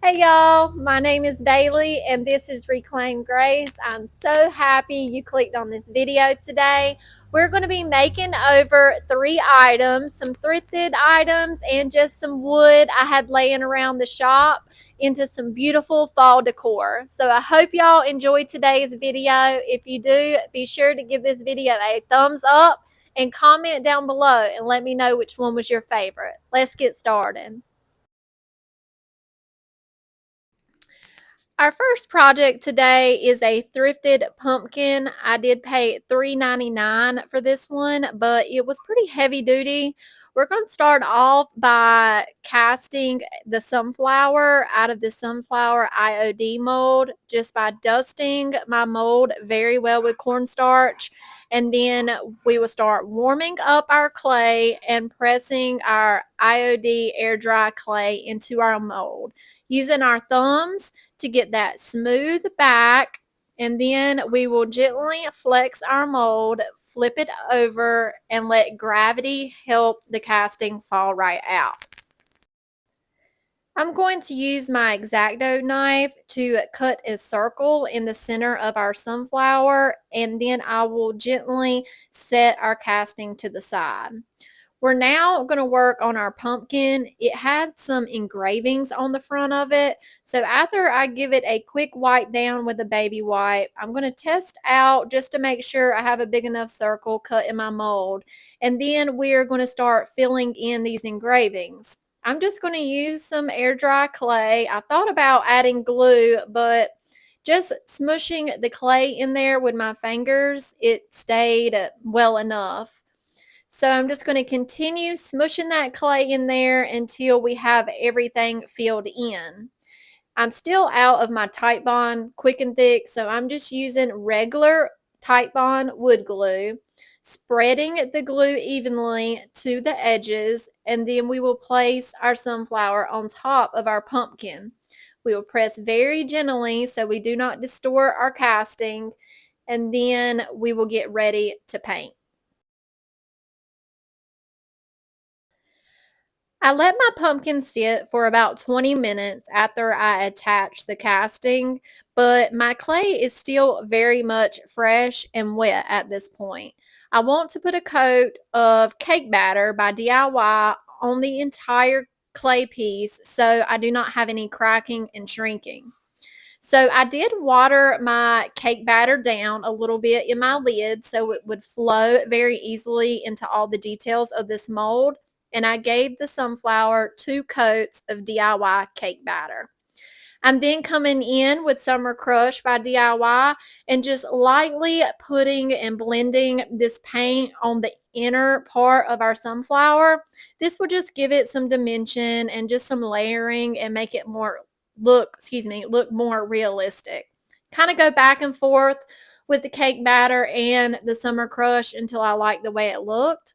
Hey y'all, my name is Bailey and this is Reclaim Grace. I'm so happy you clicked on this video today. We're going to be making over 3 items, some thrifted items and just some wood I had laying around the shop into some beautiful fall decor. So I hope y'all enjoyed today's video. If you do, be sure to give this video a thumbs up and comment down below and let me know which one was your favorite. Let's get started. Our first project today is a thrifted pumpkin. I did pay $3.99 for this one, but it was pretty heavy duty. We're going to start off by casting the sunflower out of the sunflower IOD mold just by dusting my mold very well with cornstarch. And then we will start warming up our clay and pressing our IOD air dry clay into our mold using our thumbs to get that smooth back, and then we will gently flex our mold, flip it over, and let gravity help the casting fall right out. I'm going to use my X-Acto knife to cut a circle in the center of our sunflower, and then I will gently set our casting to the side. We're now going to work on our pumpkin. It had some engravings on the front of it. So after I give it a quick wipe down with a baby wipe, I'm going to test out just to make sure I have a big enough circle cut in my mold. And then we're going to start filling in these engravings. I'm just going to use some air dry clay. I thought about adding glue, but just smushing the clay in there with my fingers, it stayed well enough. So I'm just going to continue smushing that clay in there until we have everything filled in. I'm still out of my Titebond Quick and Thick, so I'm just using regular Titebond wood glue, spreading the glue evenly to the edges, and then we will place our sunflower on top of our pumpkin. We will press very gently so we do not distort our casting, and then we will get ready to paint. I let my pumpkin sit for about 20 minutes after I attach the casting, but my clay is still very much fresh and wet at this point. I want to put a coat of cake batter by DIY on the entire clay piece so I do not have any cracking and shrinking. So I did water my cake batter down a little bit in my lid so it would flow very easily into all the details of this mold. And I gave the sunflower 2 coats of DIY cake batter. I'm then coming in with Summer Crush by DIY and just lightly putting and blending this paint on the inner part of our sunflower. This will just give it some dimension and just some layering and make it look more realistic. Kind of go back and forth with the cake batter and the Summer Crush until I like the way it looked.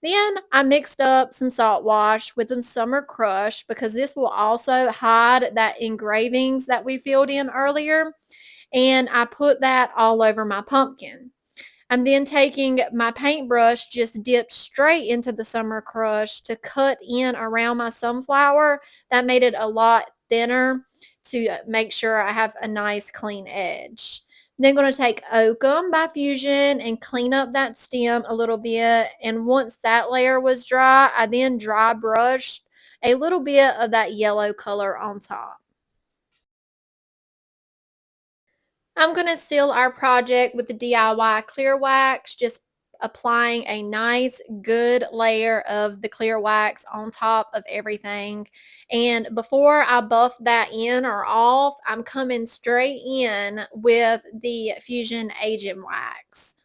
Then I mixed up some salt wash with some Summer Crush because this will also hide that engravings that we filled in earlier. And I put that all over my pumpkin. I'm then taking my paintbrush, just dipped straight into the Summer Crush to cut in around my sunflower. That made it a lot thinner to make sure I have a nice clean edge. Then going to take Oakum by Fusion and clean up that stem a little bit. And once that layer was dry, I then dry brushed a little bit of that yellow color on top. I'm going to seal our project with the DIY clear wax, just applying a nice good layer of the clear wax on top of everything. And before I buff that in or off, I'm coming straight in with the Fusion Agent Wax.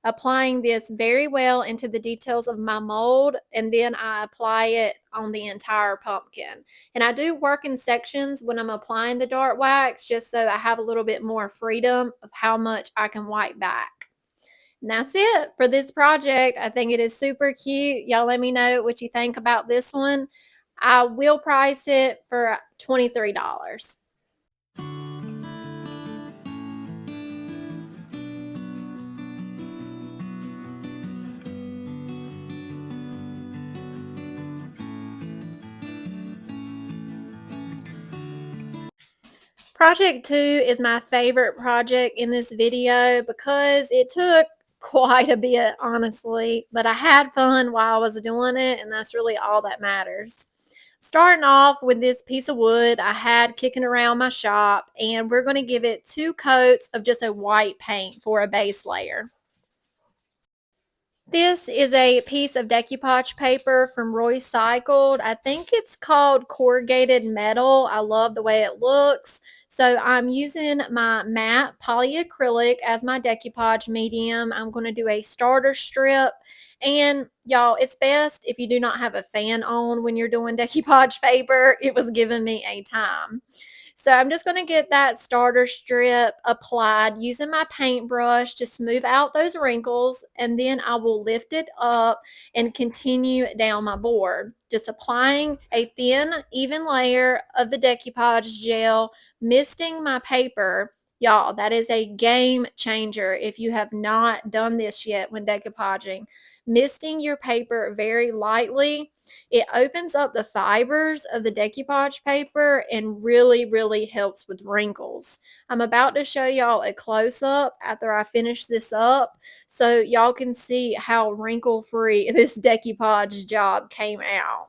Applying this very well into the details of my mold, and then I apply it on the entire pumpkin. And I do work in sections when I'm applying the dark wax just so I have a little bit more freedom of how much I can wipe back. And that's it for this project. I think it is super cute. Y'all let me know what you think about this one. I will price it for $23. Project 2 is my favorite project in this video because it took quite a bit, honestly, but I had fun while I was doing it, and that's really all that matters. Starting off with this piece of wood I had kicking around my shop, and we're going to give it 2 coats of just a white paint for a base layer. This is a piece of decoupage paper from Roycycled. I think it's called corrugated metal. I love the way it looks. So I'm using my matte polyacrylic as my decoupage medium. I'm going to do a starter strip. And y'all, it's best if you do not have a fan on when you're doing decoupage paper. It was giving me a time. So I'm just going to get that starter strip applied using my paintbrush to smooth out those wrinkles, and then I will lift it up and continue down my board. Just applying a thin, even layer of the decoupage gel, misting my paper. Y'all, that is a game changer if you have not done this yet when decoupaging. Misting your paper very lightly, it opens up the fibers of the decoupage paper and really helps with wrinkles. I'm about to show y'all a close-up after I finish this up so y'all can see how wrinkle-free this decoupage job came out.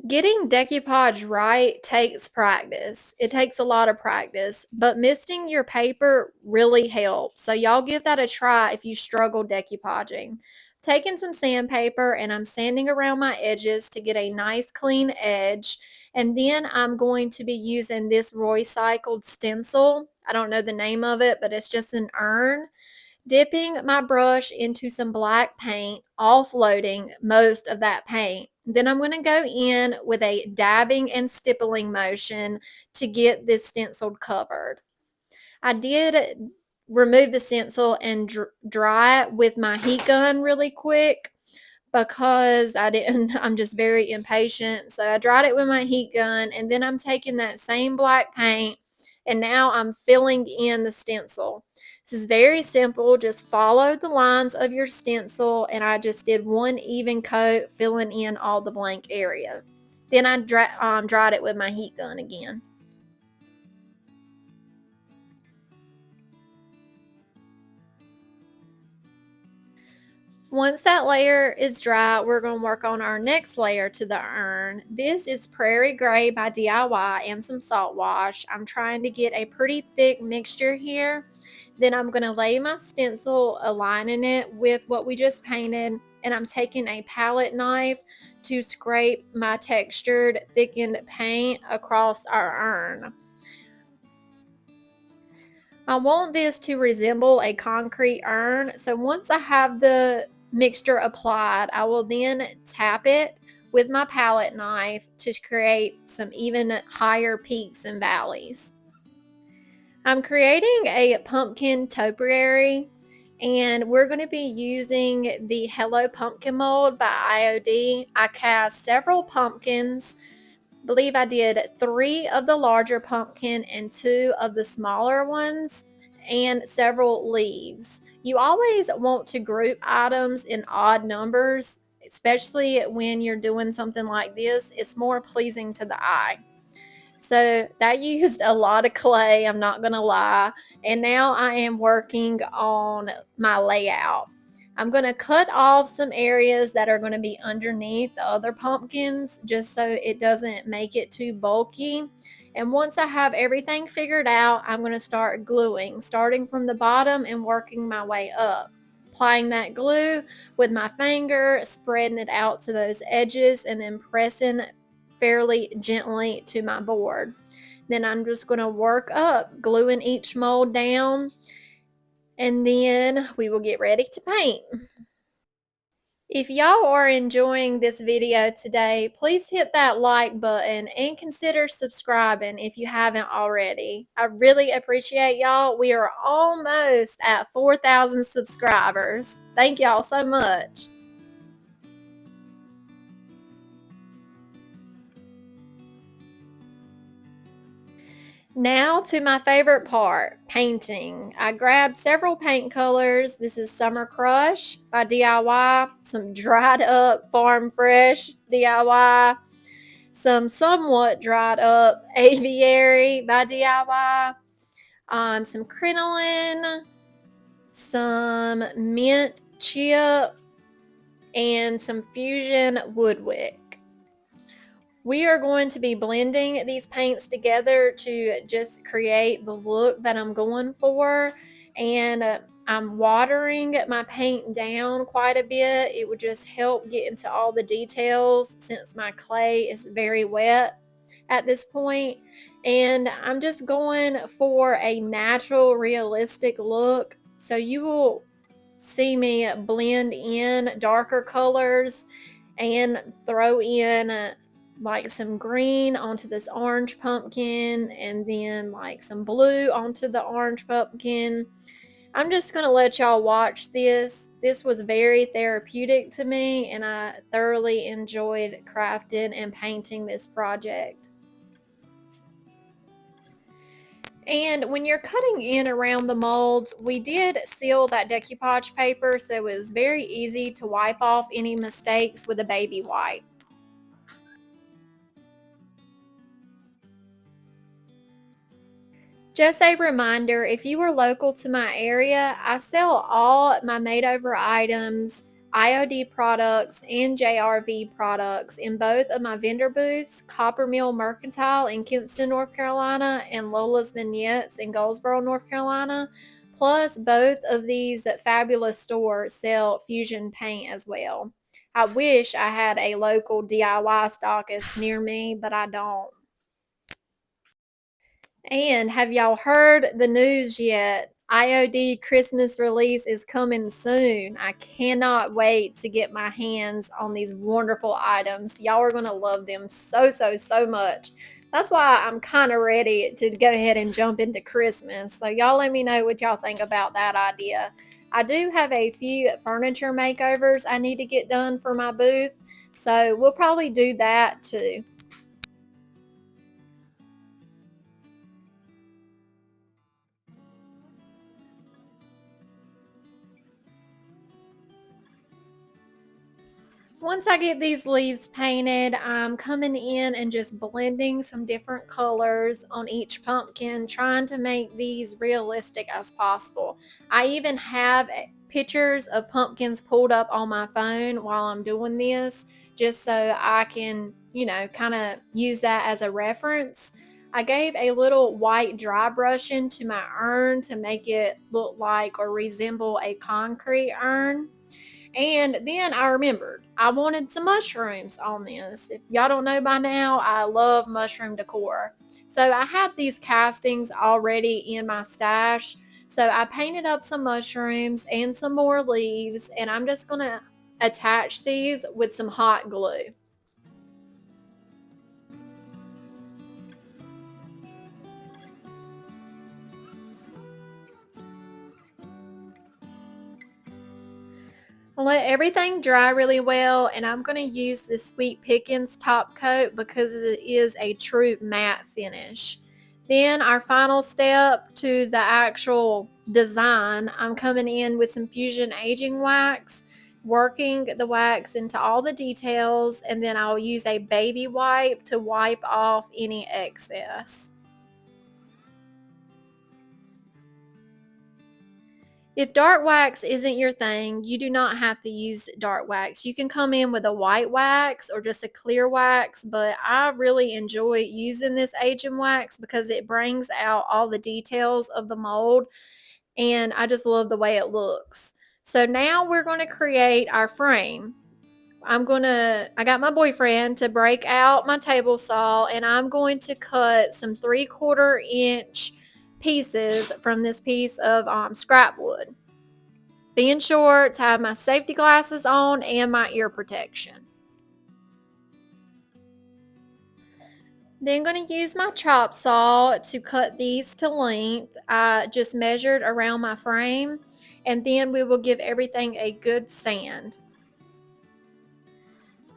Getting decoupage right takes practice. It takes a lot of practice, but misting your paper really helps. So y'all give that a try if you struggle decoupaging. Taking some sandpaper and I'm sanding around my edges to get a nice clean edge. And then I'm going to be using this Roycycled stencil. I don't know the name of it, but it's just an urn, dipping my brush into some black paint, offloading most of that paint. Then I'm going to go in with a dabbing and stippling motion to get this stenciled covered. I did remove the stencil and dry it with my heat gun really quick because I'm just very impatient. So I dried it with my heat gun, and then I'm taking that same black paint and now I'm filling in the stencil. This is very simple. Just follow the lines of your stencil, and I just did one even coat filling in all the blank area. Then I dried it with my heat gun again. Once that layer is dry, we're going to work on our next layer to the urn. This is Prairie Gray by DIY and some salt wash. I'm trying to get a pretty thick mixture here. Then I'm going to lay my stencil, aligning it with what we just painted, and I'm taking a palette knife to scrape my textured thickened paint across our urn. I want this to resemble a concrete urn. So once I have the mixture applied, I will then tap it with my palette knife to create some even higher peaks and valleys. I'm creating a pumpkin topiary, and we're going to be using the Hello Pumpkin mold by IOD. I cast several pumpkins. Believe I did 3 of the larger pumpkin and 2 of the smaller ones, and several leaves. You always want to group items in odd numbers, especially when you're doing something like this. It's more pleasing to the eye. So that used a lot of clay, I'm not gonna lie. And now I am working on my layout. I'm gonna cut off some areas that are gonna be underneath the other pumpkins just so it doesn't make it too bulky. And once I have everything figured out, I'm gonna start gluing, starting from the bottom and working my way up. Applying that glue with my finger, spreading it out to those edges, and then pressing fairly gently to my board. Then I'm just going to work up, gluing each mold down, and then we will get ready to paint. If y'all are enjoying this video today, please hit that like button and consider subscribing if you haven't already. I really appreciate y'all. We are almost at 4,000 subscribers. Thank y'all so much. Now to my favorite part, painting. I grabbed several paint colors. This is Summer Crush by DIY, some dried up Farm Fresh DIY, some somewhat dried up aviary by DIY, some crinoline, some mint chip, and some fusion woodwick. We are going to be blending these paints together to just create the look that I'm going for. And I'm watering my paint down quite a bit. It would just help get into all the details since my clay is very wet at this point. And I'm just going for a natural, realistic look. So you will see me blend in darker colors and throw in like some green onto this orange pumpkin and then like some blue onto the orange pumpkin. I'm just going to let y'all watch this. This was very therapeutic to me and I thoroughly enjoyed crafting and painting this project. And when you're cutting in around the molds, we did seal that decoupage paper so it was very easy to wipe off any mistakes with a baby wipe. Just a reminder, if you are local to my area, I sell all my made-over items, IOD products, and JRV products in both of my vendor booths, Coppermill Mercantile in Kinston, North Carolina, and Lola's Vignettes in Goldsboro, North Carolina. Plus, both of these fabulous stores sell fusion paint as well. I wish I had a local DIY stockist near me, but I don't. And have y'all heard the news yet? IOD Christmas release is coming soon. I cannot wait to get my hands on these wonderful items. Y'all are going to love them so, so, so much. That's why I'm kind of ready to go ahead and jump into Christmas. So, y'all let me know what y'all think about that idea. I do have a few furniture makeovers I need to get done for my booth. So, we'll probably do that too. Once I get these leaves painted, I'm coming in and just blending some different colors on each pumpkin, trying to make these realistic as possible. I even have pictures of pumpkins pulled up on my phone while I'm doing this, just so I can, kind of use that as a reference. I gave a little white dry brush into my urn to make it look like or resemble a concrete urn. And then I remembered I wanted some mushrooms on this. If y'all don't know by now, I love mushroom decor. So I had these castings already in my stash. So I painted up some mushrooms and some more leaves, and I'm just going to attach these with some hot glue. I'll let everything dry really well, and I'm going to use this Sweet Pickens top coat because it is a true matte finish. Then our final step to the actual design, I'm coming in with some Fusion Aging Wax, working the wax into all the details, and then I'll use a baby wipe to wipe off any excess. If dark wax isn't your thing, you do not have to use dark wax. You can come in with a white wax or just a clear wax, but I really enjoy using this aging wax because it brings out all the details of the mold and I just love the way it looks. So now we're going to create our frame. I got my boyfriend to break out my table saw and I'm going to cut some 3/4 inch pieces from this piece of scrap wood. Being sure to have my safety glasses on and my ear protection. Then I'm going to use my chop saw to cut these to length. I just measured around my frame and then we will give everything a good sand.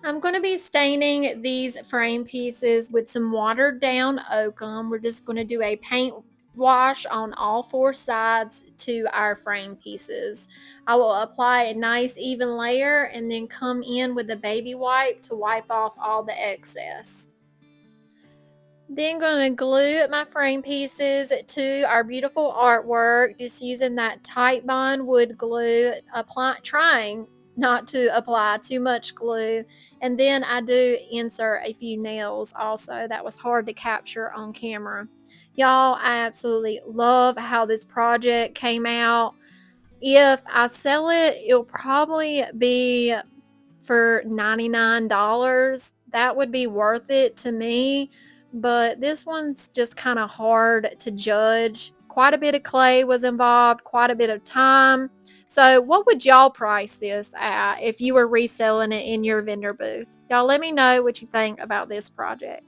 I'm going to be staining these frame pieces with some watered down oakum. We're just going to do a paint wash on all four sides to our frame pieces. I will apply a nice even layer and then come in with a baby wipe to wipe off all the excess. Then gonna glue my frame pieces to our beautiful artwork, just using that tight bond wood glue, trying not to apply too much glue. And then I do insert a few nails also. That was hard to capture on camera. Y'all, I absolutely love how this project came out. If I sell it, it'll probably be for $99. That would be worth it to me, but this one's just kind of hard to judge. Quite a bit of clay was involved, quite a bit of time. So, what would y'all price this at if you were reselling it in your vendor booth? Y'all let me know what you think about this project.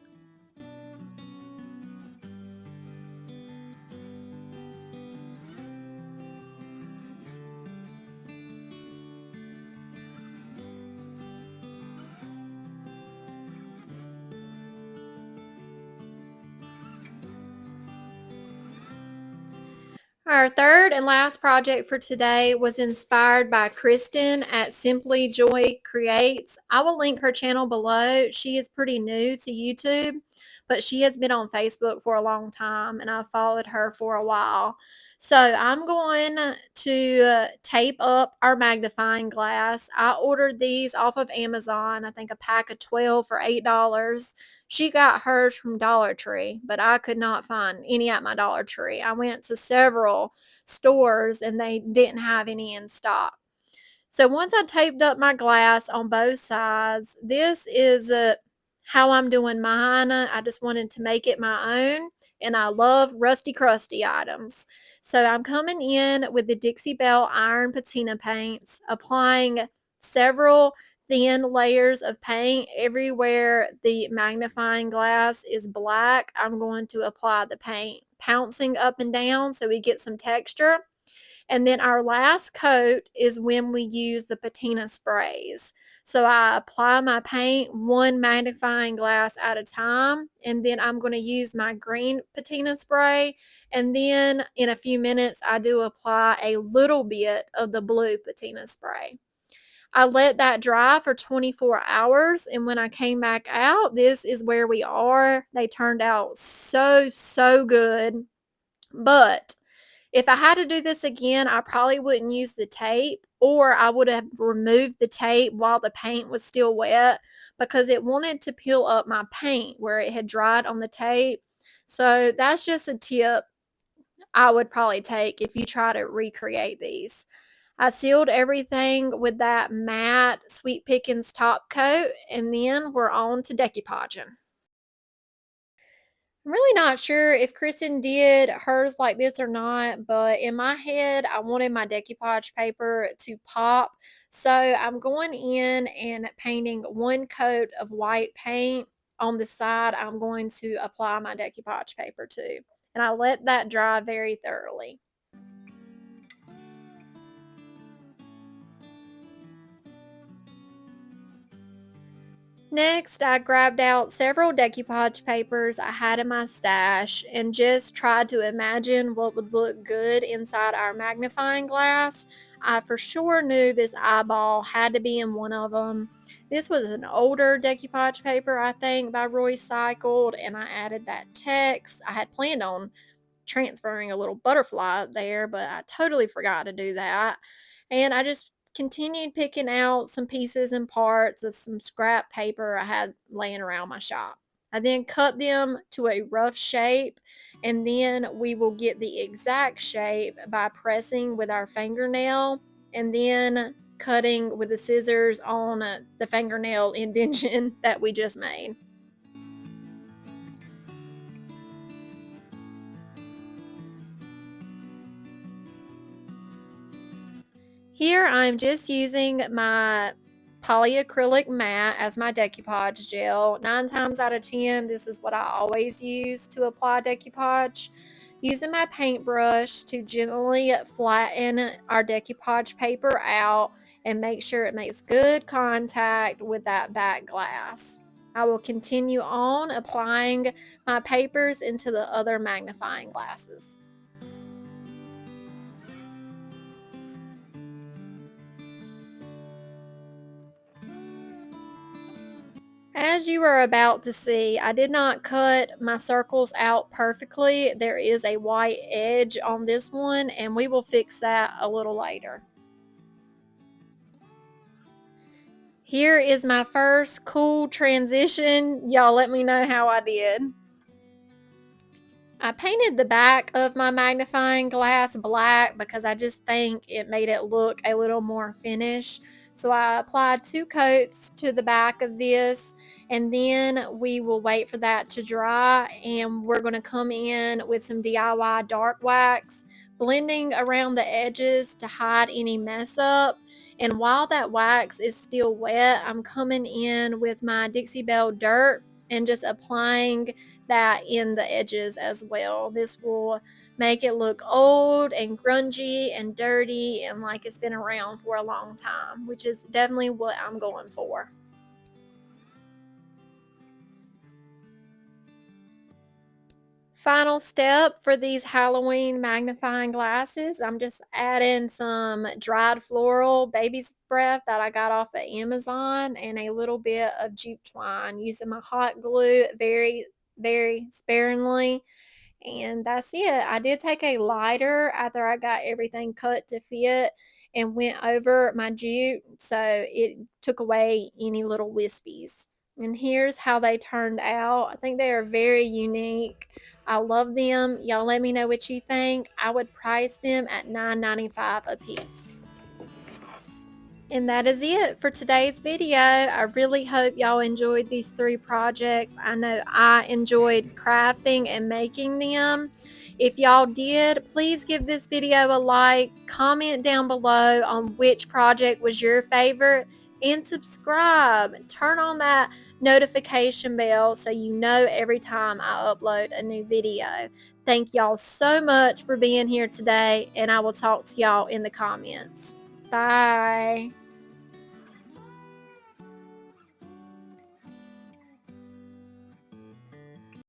Our third and last project for today was inspired by Kristen at Simply Joy Creates. I will link her channel below. She is pretty new to YouTube, but she has been on Facebook for a long time and I've followed her for a while. So I'm going to tape up our magnifying glass. I ordered these off of Amazon, I think a pack of 12 for $8. She got hers from Dollar Tree, but I could not find any at my Dollar Tree. I went to several stores and they didn't have any in stock. So once I taped up my glass on both sides, this is how I'm doing mine. I just wanted to make it my own, and I love rusty crusty items. So I'm coming in with the Dixie Belle Iron Patina paints, applying several thin layers of paint everywhere the magnifying glass is black. I'm going to apply the paint, pouncing up and down so we get some texture. And then our last coat is when we use the patina sprays. So I apply my paint one magnifying glass at a time, and then I'm going to use my green patina spray. And then in a few minutes, I do apply a little bit of the blue patina spray. I let that dry for 24 hours, and when I came back out, this is where we are. They turned out so, so good. But if I had to do this again, I probably wouldn't use the tape, or I would have removed the tape while the paint was still wet because it wanted to peel up my paint where it had dried on the tape. So that's just a tip I would probably take if you try to recreate these. I sealed everything with that matte Sweet Pickins top coat, and then we're on to decoupaging. I'm really not sure if Kristen did hers like this or not, but in my head, I wanted my decoupage paper to pop. So I'm going in and painting one coat of white paint on the side. I'm going to apply my decoupage paper to, and I let that dry very thoroughly. Next, I grabbed out several decoupage papers I had in my stash and just tried to imagine what would look good inside our magnifying glass. I for sure knew this eyeball had to be in one of them. This was an older decoupage paper, I think, by Roycycled, and I added that text. I had planned on transferring a little butterfly there, but I totally forgot to do that. And I just continued picking out some pieces and parts of some scrap paper I had laying around my shop. I then cut them to a rough shape, and then we will get the exact shape by pressing with our fingernail and then cutting with the scissors on the fingernail indentation that we just made. Here I'm just using my polyacrylic mat as my decoupage gel. 9 times out of 10, this is what I always use to apply decoupage. Using my paintbrush to gently flatten our decoupage paper out and make sure it makes good contact with that back glass. I will continue on applying my papers into the other magnifying glasses. As you are about to see, I did not cut my circles out perfectly. There is a white edge on this one, and we will fix that a little later. Here is my first cool transition. Y'all let me know how I did. I painted the back of my magnifying glass black because I just think it made it look a little more finished. So I applied 2 coats to the back of this, and then we will wait for that to dry, and we're going to come in with some DIY dark wax, blending around the edges to hide any mess up. And while that wax is still wet, I'm coming in with my Dixie Belle dirt and just applying that in the edges as well. This will make it look old and grungy and dirty and like it's been around for a long time, which is definitely what I'm going for. Final step for these Halloween magnifying glasses, I'm just adding some dried floral baby's breath that I got off of Amazon and a little bit of jute twine using my hot glue very sparingly. And that's it. I did take a lighter after I got everything cut to fit and went over my jute so it took away any little wispies. And here's how they turned out. I think they are very unique. I love them. Y'all let me know what you think. I would price them at $9.95 a piece. And that is it for today's video. I really hope y'all enjoyed these 3 projects. I know I enjoyed crafting and making them. If y'all did, please give this video a like, comment down below on which project was your favorite, and subscribe. Turn on that notification bell so you know every time I upload a new video. Thank y'all so much for being here today, and I will talk to y'all in the comments. Bye.